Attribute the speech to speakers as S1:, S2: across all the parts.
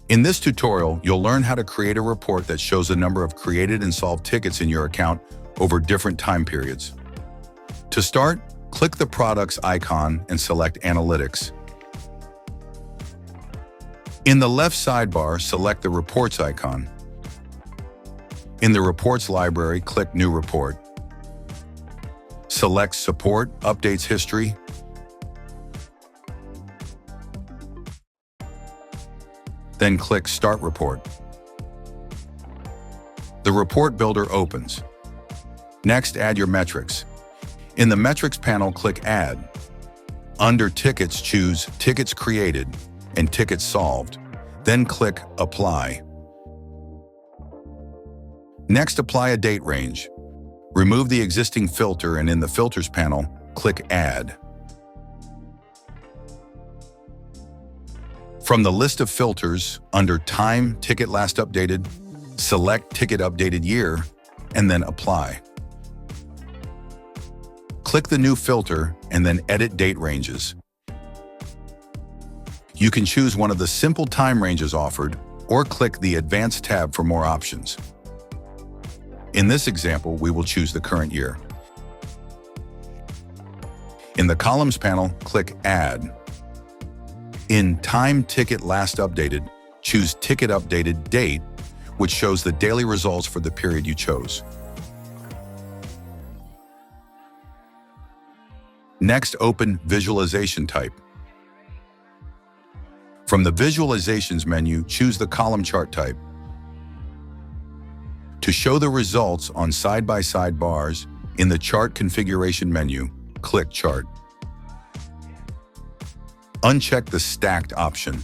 S1: In this tutorial, you'll learn how to create a report that shows the number of created and solved tickets in your account over different time periods. To start, click the products icon and select Analytics. In the left sidebar, select the Reports icon. In the Reports library, click New Report. Select Support, Updates History. Then click Start Report. The report builder opens. Next, add your metrics. In the Metrics panel, click Add. Under Tickets, choose Tickets Created and Tickets Solved. Then click Apply. Next, apply a date range. Remove the existing filter and in the Filters panel, click Add. From the list of filters, under Time, Ticket Last Updated, select Ticket Updated Year, and then Apply. Click the new filter and then Edit Date Ranges. You can choose one of the simple time ranges offered, or click the Advanced tab for more options. In this example, we will choose the current year. In the Columns panel, click Add. In Time Ticket Last Updated, choose Ticket Updated Date, which shows the daily results for the period you chose. Next, open Visualization Type. From the Visualizations menu, choose the Column Chart type. To show the results on side-by-side bars, in the Chart Configuration menu, click Chart. Uncheck the Stacked option.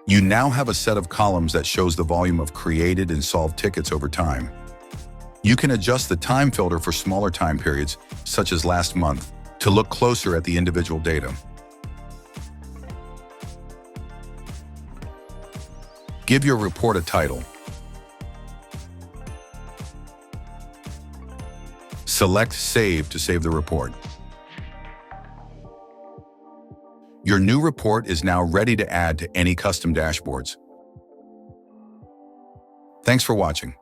S1: You now have a set of columns that shows the volume of created and solved tickets over time. You can adjust the time filter for smaller time periods, such as last month, to look closer at the individual data. Give your report a title. Select Save to save the report. Your new report is now ready to add to any custom dashboards. Thanks for watching.